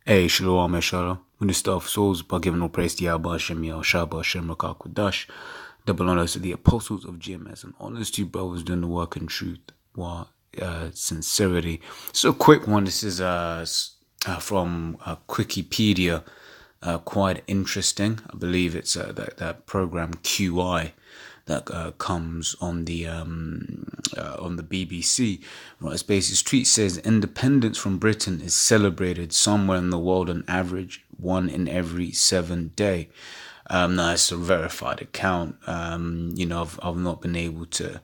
Hey, Shalom, Shalom. When the stuff souls by giving no praise to Yahweh Hashem, Yahweh Shabbat Hashem, Rakah Kodash. Double honors to the apostles of GMS and honors to you brothers doing the work in truth, while sincerity. So, a quick one. This is from Wikipedia. Quite interesting. I believe it's that program QI that comes on the BBC. Right, its basic tweet says independence from Britain is celebrated somewhere in the world on average 1 in every 7 days. Now it's a verified account. I've not been able to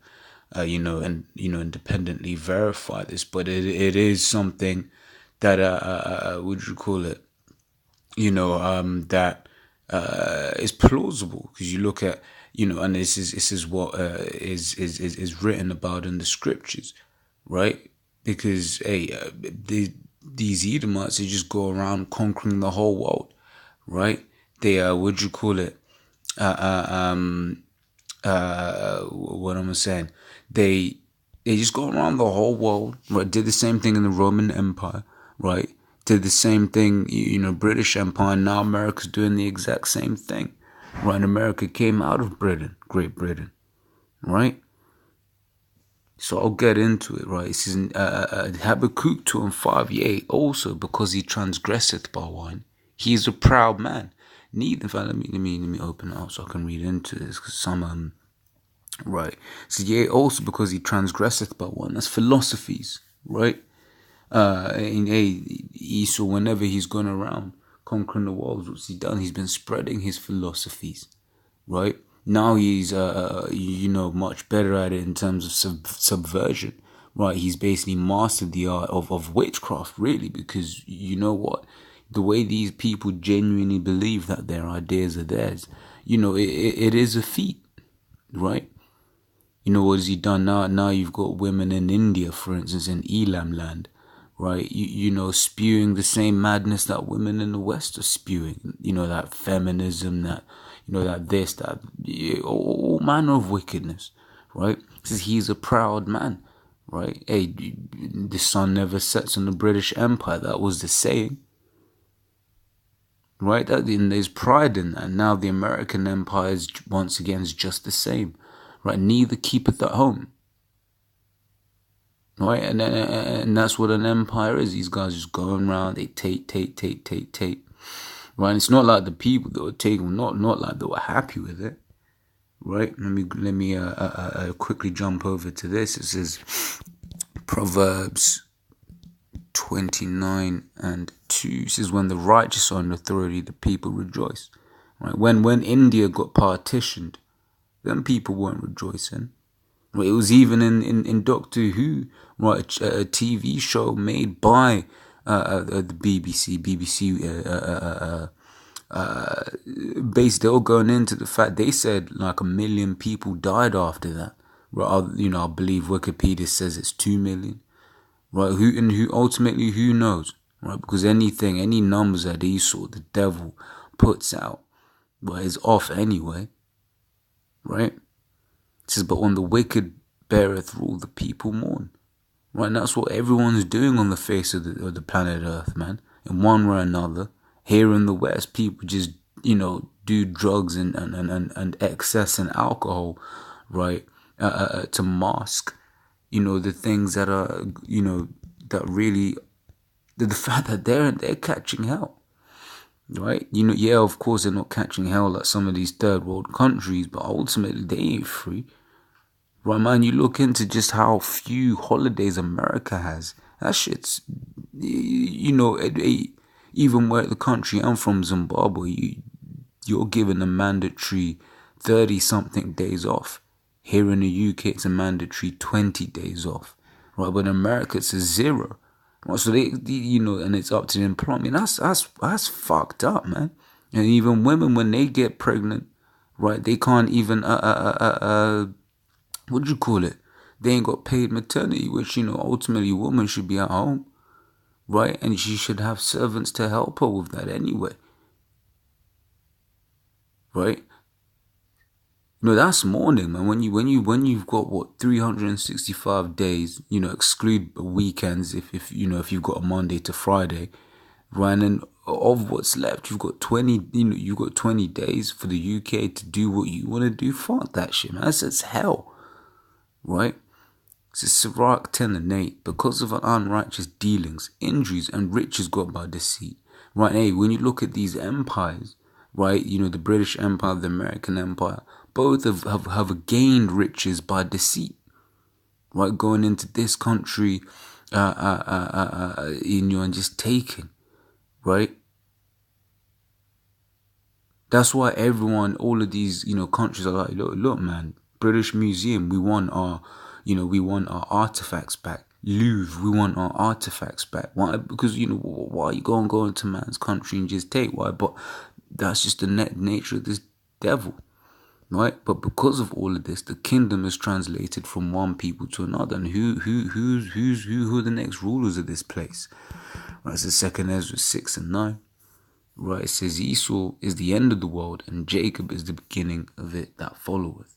independently verify this, but it is something that would you call it? That is plausible, because you look at, and this is what is written about in the scriptures, right? Because these Edomites, they just go around conquering the whole world, right? They what am I saying? They just go around the whole world, right? Did the same thing in the Roman Empire, right? Did the same thing, British Empire. Now America's doing the exact same thing, right? And America came out of Great Britain, right? So I'll get into it, right? It says in Habakkuk 2:5, yea, also because he transgresseth by wine, he is a proud man. In fact, let me open it up so I can read into this, because some right. So yea, also because he transgresseth by wine. That's philosophies, right? Esau, whenever he's gone around conquering the world, what's he done? He's been spreading his philosophies, right? Now he's much better at it in terms of subversion, right? He's basically mastered the art of witchcraft, really, because you know what? The way these people genuinely believe that their ideas are theirs, it is a feat, right? What has he done now? Now you've got women in India, for instance, in Elam land, right? Spewing the same madness that women in the West are spewing. That feminism, that, that all manner of wickedness, right? It says he's a proud man, right? Hey, the sun never sets on the British Empire. That was the saying, right? And there's pride in that. Now the American Empire is, once again, is just the same, right? Neither keepeth at home. Right, and that's what an empire is. These guys just going around, they take. Right, and it's not like the people that were taking, not like they were happy with it. Right, let me quickly jump over to this. It says Proverbs 29:2. It says, when the righteous are in authority, the people rejoice. Right, when India got partitioned, then people weren't rejoicing. It was even in Doctor Who, right? A TV show made by the BBC. Based, they were going into the fact, they said like 1 million people died after that. Right? I believe Wikipedia says it's 2 million. Right? Who ultimately, who knows? Right? Because any numbers that Esau, the devil, puts out, well, is off anyway. Right? It says, but when the wicked beareth rule, the people mourn. Right, and that's what everyone's doing on the face of the planet Earth, man. In one way or another. Here in the West, people just, do drugs and excess and alcohol, right, to mask, the things that are, that really, the fact that they're catching hell. Right? Yeah, of course they're not catching hell like some of these third world countries, but ultimately they ain't free. Right, man? You look into just how few holidays America has. That shit's, even where the country I'm from, Zimbabwe, you're given a mandatory 30-something days off. Here in the UK, it's a mandatory 20 days off. Right, but in America, it's a 0. So they and it's up to the employment. That's fucked up, man. And even women, when they get pregnant, right, they can't even what do you call it? They ain't got paid maternity, which ultimately a woman should be at home, right? And she should have servants to help her with that anyway, right? That's mourning, man. When you've got 365 days, exclude weekends if you've got a Monday to Friday, right? And then of what's left, you've got 20, you've got 20 days for the UK to do what you want to do. Fuck that shit, man. That's hell, right? It's Sirach 10 and 8. Because of unrighteous dealings, injuries, and riches got by deceit. Right, hey, when you look at these empires, right, the British Empire, the American Empire, both have gained riches by deceit. Right, going into this country, and just taking, right? That's why all of these, countries are like, look, man, British Museum, we want our artifacts back. Louvre, we want our artifacts back. Why? Because, why are you going to go into man's country and just take? Why? But that's just the nature of this devil, right? But because of all of this, the kingdom is translated from one people to another. And who are the next rulers of this place? Right, it says 2 Ezra 6 and 9. Right, it says Esau is the end of the world and Jacob is the beginning of it that followeth.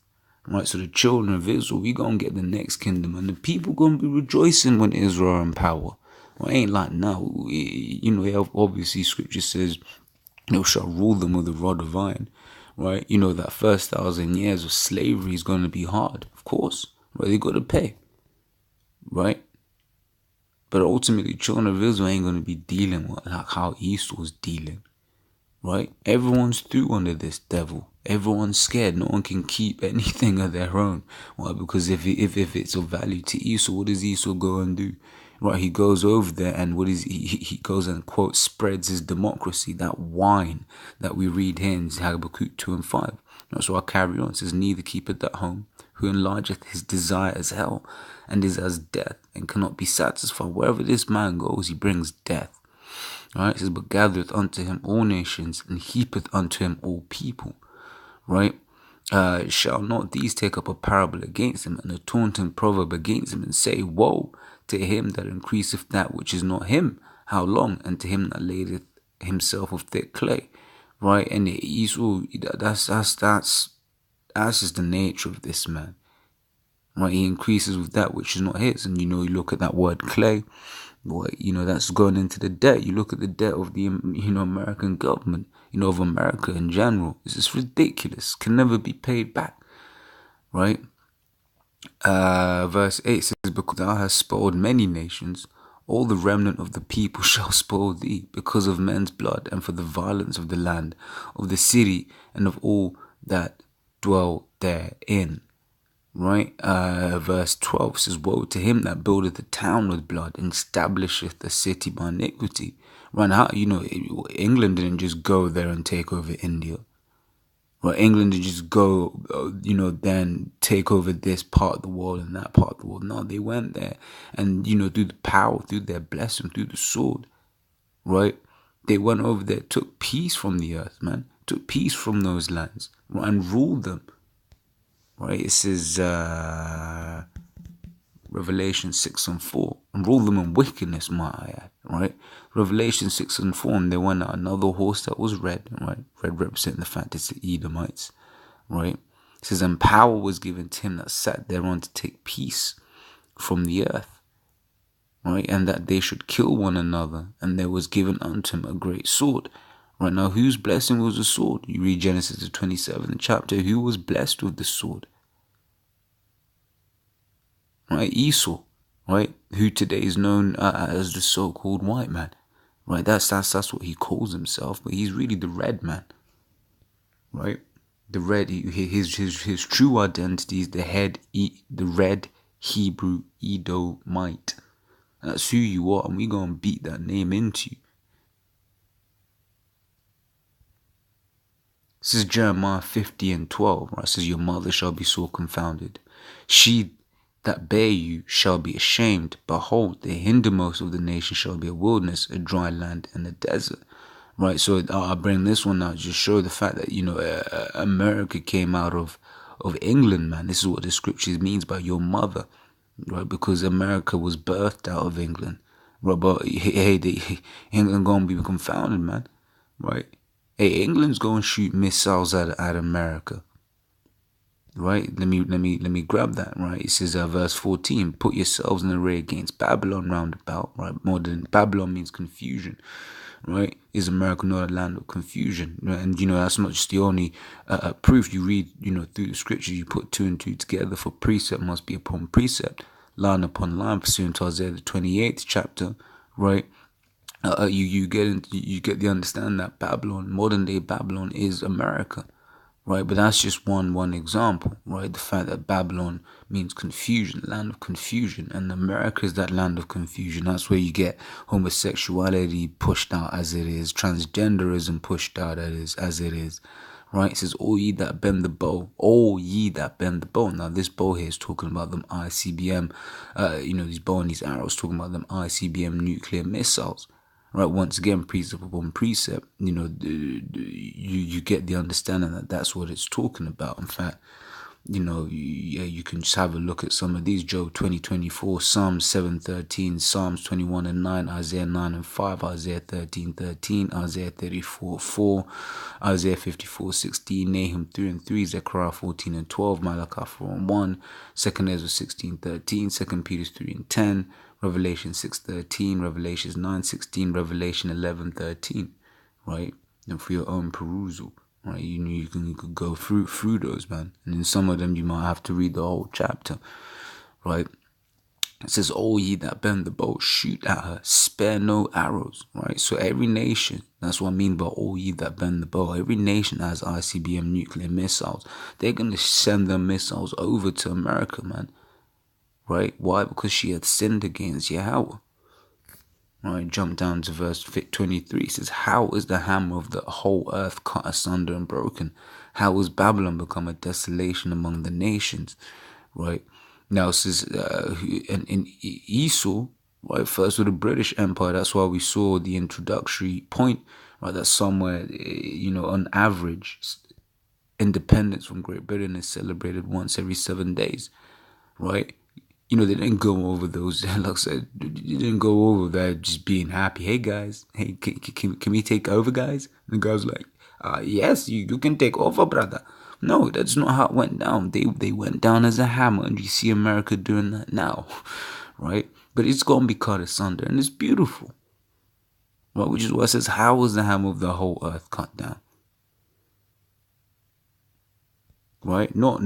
Right, so the children of Israel, we gonna get the next kingdom, and the people gonna be rejoicing when Israel are in power. Well, it ain't like now. Obviously scripture says they shall rule them with a rod of iron. Right, that first 1,000 years of slavery is gonna be hard, of course. Right, they gotta pay. Right. But ultimately, children of Israel ain't gonna be dealing with like how Esau's dealing. Right? Everyone's through under this devil. Everyone's scared. No one can keep anything of their own. Why? Because if it's of value to Esau, what does Esau go and do? Right? He goes over there and what is he goes and quote spreads his democracy, that wine that we read here in Habakkuk 2 and 5. So I'll carry on. It says, neither keepeth at home, who enlargeth his desire as hell, and is as death, and cannot be satisfied. Wherever this man goes, he brings death. Right, it says, but gathereth unto him all nations, and heapeth unto him all people. Right, shall not these take up a parable against him, and a taunting proverb against him, and say, woe to him that increaseth that which is not him? How long? And to him that ladeth himself of thick clay. Right, and Esau, that's just the nature of this man. Right, he increases with that which is not his, and you look at that word clay. That's going into the debt. You look at the debt of the, American government, of America in general. It's just ridiculous. Can never be paid back. Right? Verse 8 says, because thou hast spoiled many nations, all the remnant of the people shall spoil thee, because of men's blood, and for the violence of the land, of the city, and of all that dwell therein. Right, verse 12 says, woe to him that buildeth a town with blood, and establisheth a city by iniquity. Right, how, England didn't just go there and take over India. Right, England didn't just go, then take over this part of the world and that part of the world. No, they went there and, through the power, through their blessing, through the sword. Right, they went over there, took peace from the earth, man, took peace from those lands, right, and ruled them. Right, it says Revelation 6 and 4, and rule them in wickedness, might I add. Right, Revelation 6 and 4, and there went out another horse that was red. Right, red representing the fact it's the Edomites. Right, it says, and power was given to him that sat thereon to take peace from the earth. Right, and that they should kill one another, and there was given unto him a great sword. Right, now whose blessing was the sword? You read Genesis the 27th chapter. Who was blessed with the sword? Right, Esau. Right, who today is known as the so-called white man. Right, that's what he calls himself, but he's really the red man. Right, the red. His true identity is the red Hebrew Edomite. That's who you are, and we gonna beat that name into you. This is Jeremiah 50 and 12, right? It says, your mother shall be sore confounded. She that bare you shall be ashamed. Behold, the hindermost of the nation shall be a wilderness, a dry land, and a desert. Right, so I bring this one out to just show the fact that, America came out of England, man. This is what the scriptures means by your mother, right? Because America was birthed out of England. Right, but hey, England gonna be confounded, man. Right? Hey, England's going to shoot missiles at America. Right? Let me grab that. Right? It says verse 14, put yourselves in array against Babylon round about. Right? Modern Babylon means confusion. right? Is America not a land of confusion? And, that's not just the only proof. You read, through the scriptures, you put two and two together, for precept must be upon precept, line upon line, pursuant to Isaiah the 28th chapter, right? You get the understanding that Babylon, modern day Babylon, is America, right? But that's just one example, right? The fact that Babylon means confusion, land of confusion, and America is that land of confusion. That's where you get homosexuality pushed out as it is, transgenderism pushed out as it is, right? It says, "All ye that bend the bow, all ye that bend the bow." Now, this bow here is talking about them ICBM, these bow and these arrows, talking about them ICBM nuclear missiles. Right, once again, precept upon precept, you get the understanding that that's what it's talking about. In fact, you can just have a look at some of these: Job 20:24, Psalms 7:13, Psalms 21:9, Isaiah 9:5, Isaiah 13:13, Isaiah 34:4, Isaiah 54:16, Nahum 3:3, Zechariah 14:12, Malachi 4:1, 2 Ezra 16:13, 2 Peter 3:10, Revelation 6:13, Revelations 9:16, Revelation 11:13, right? And for your own perusal, right? You can go through those, man. And in some of them, you might have to read the whole chapter, right? It says, "All ye that bend the bow, shoot at her, spare no arrows," right? So every nation, that's what I mean by all ye that bend the bow. Every nation has ICBM nuclear missiles. They're going to send their missiles over to America, man. Right? Why? Because she had sinned against Yahweh. Right? Jump down to verse 23. It says, "How is the hammer of the whole earth cut asunder and broken? How has Babylon become a desolation among the nations?" Right? Now it says, in Esau, right, first with the British Empire, that's why we saw the introductory point, right, that somewhere, on average, independence from Great Britain is celebrated once every 7 days, right? They didn't go over those, like I said, they didn't go over that just being happy. "Hey guys, hey, can we take over, guys?" And the guys like, "Yes, you can take over, brother." No, that's not how it went down. They went down as a hammer, and you see America doing that now, right? But it's gonna be cut asunder, and it's beautiful, right? Which is what it says, "How was the hammer of the whole earth cut down?" Right? Not.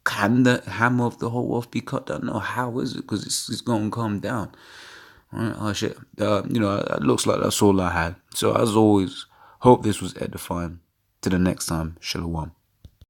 Can the hammer of the whole earth be cut down? No. How is it? Because it's gonna come down. Right? Oh shit. It looks like that's all I had. So as always, hope this was edifying. Till the next time, Shalom.